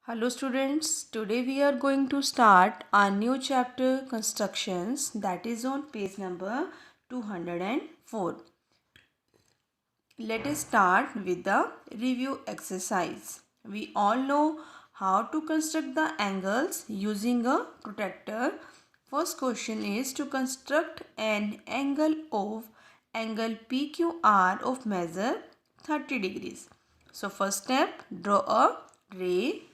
Hello students, today we are going to start our new chapter constructions, that is on page number 204. Let us start with the review exercise. We all know how to construct the angles using a protractor. First question is to construct an angle PQR of measure 30 degrees. So first step, draw a ray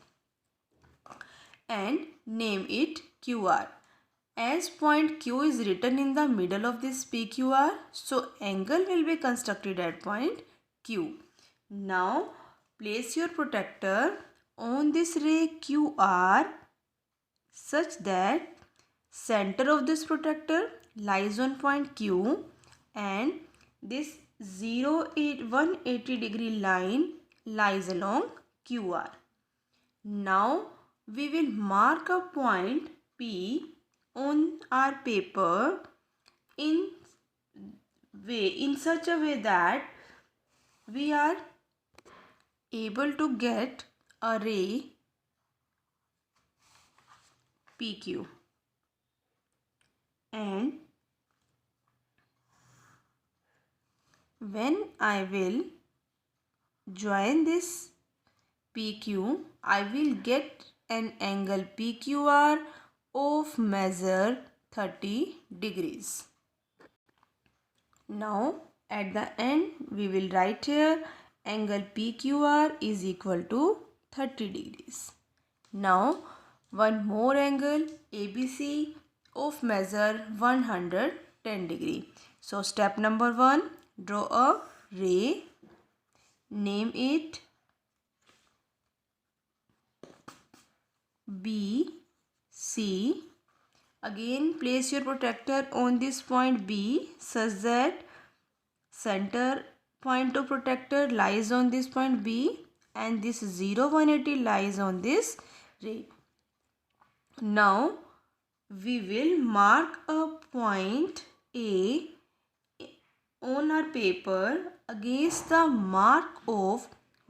and name it QR. As point Q is written in the middle of this PQR, so angle will be constructed at point Q. Now place your protractor on this ray QR such that center of this protractor lies on point Q and this 180 degree line lies along QR. Now we will mark a point P on our paper in such a way that we are able to get a ray PQ, and when I will join this PQ, I will get an angle PQR of measure 30 degrees. Now at the end we will write here angle PQR is equal to 30 degrees. Now one more angle ABC of measure 110 degree. So step number 1, draw a ray, name it BC. Again place your protractor on this point B such that center point of protractor lies on this point B and this 180 lies on this ray. Now we will mark a point A on our paper against the mark of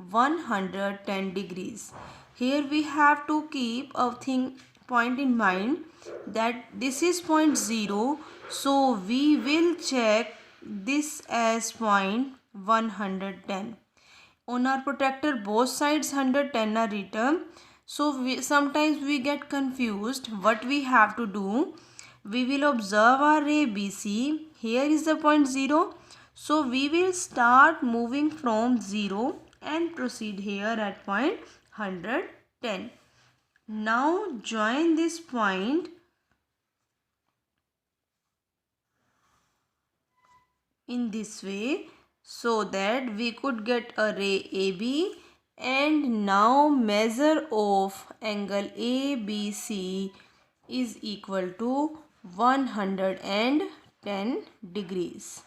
110 degrees. Here we have to keep a point in mind that this is point 0, so we will check this as point 110. On our protractor both sides 110 are written, so sometimes we get confused. What we have to do, we will observe our ray BC. Here is the point 0, so we will start moving from 0 and proceed here at point 110. Now join this point in this way so that we could get a ray AB, and now measure of angle ABC is equal to 110 degrees.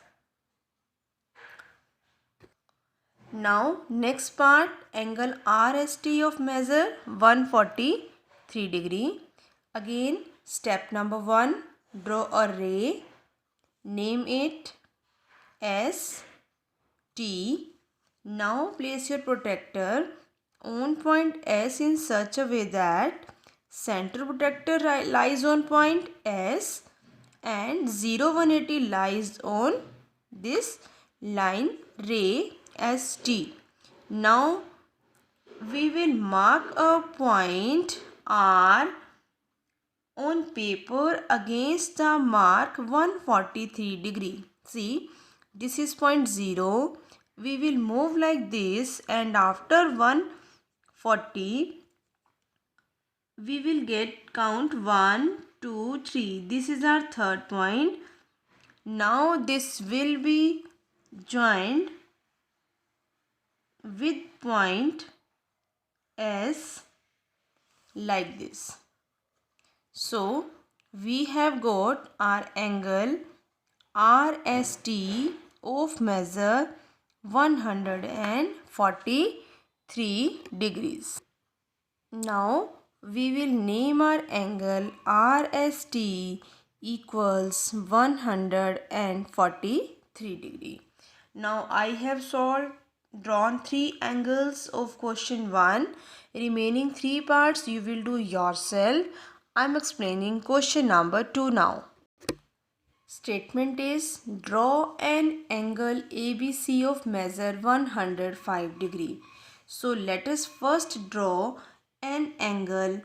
Now next part, angle RST of measure 143 degree. Again step number 1, draw a ray, name it ST. Now place your protractor on point S in such a way that center protractor lies on point S and 180 lies on this line ray ST. Now we will mark a point R on paper against the mark 143 degree. See, this is point 0. We will move like this, and after 140 we will get count 1, 2, 3. This is our third point. Now this will be joined with point S like this. So we have got our angle RST of measure 143 degrees. Now we will name our angle RST equals 143 degree. Now I have solved drawn 3 angles of question 1. Remaining 3 parts you will do yourself. I am explaining question number 2 now. Statement is, draw an angle ABC of measure 105 degree. So let us first draw an angle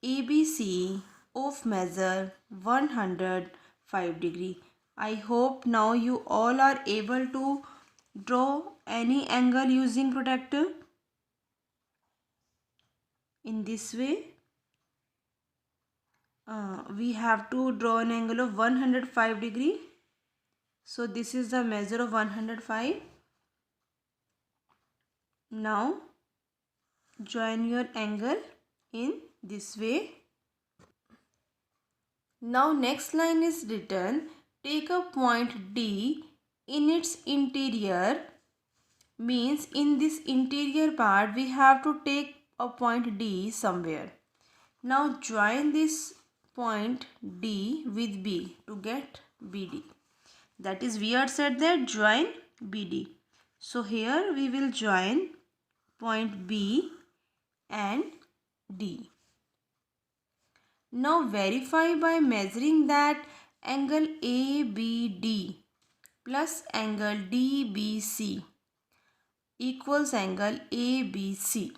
ABC of measure 105 degree. I hope now you all are able to draw any angle using protractor. In this way, we have to draw an angle of 105 degree. So this is the measure of 105. Now join your angle in this way. Now next line is written, take a point D in its interior. Means in this interior part we have to take a point D somewhere. Now join this point D with B to get BD. That is, we are said that join BD. So here we will join point B and D. Now verify by measuring that angle ABD plus angle DBC equals angle ABC.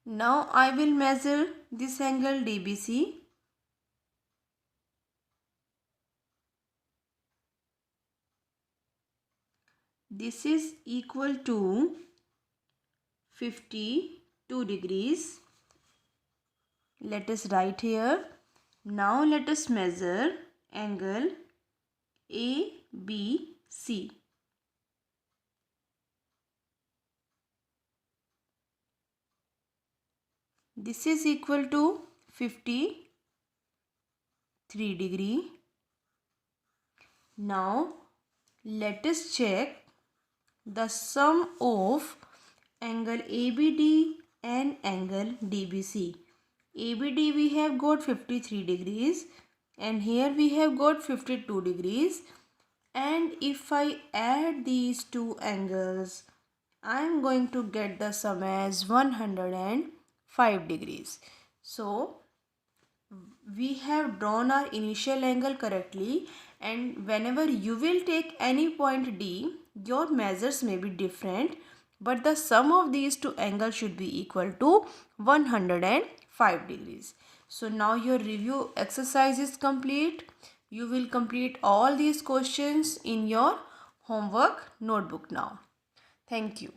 Now I will measure this angle DBC. This is equal to 52 degrees. Let us write here. Now let us measure angle ABC. This is equal to 53 degree. Now let us check the sum of angle ABD and angle DBC. ABD we have got 53 degrees and here we have got 52 degrees, and if I add these two angles I am going to get the sum as 105 degrees. So we have drawn our initial angle correctly, and whenever you will take any point D, your measures may be different, but the sum of these two angles should be equal to 105 degrees. So now your review exercise is complete. You will complete all these questions in your homework notebook now. Thank you.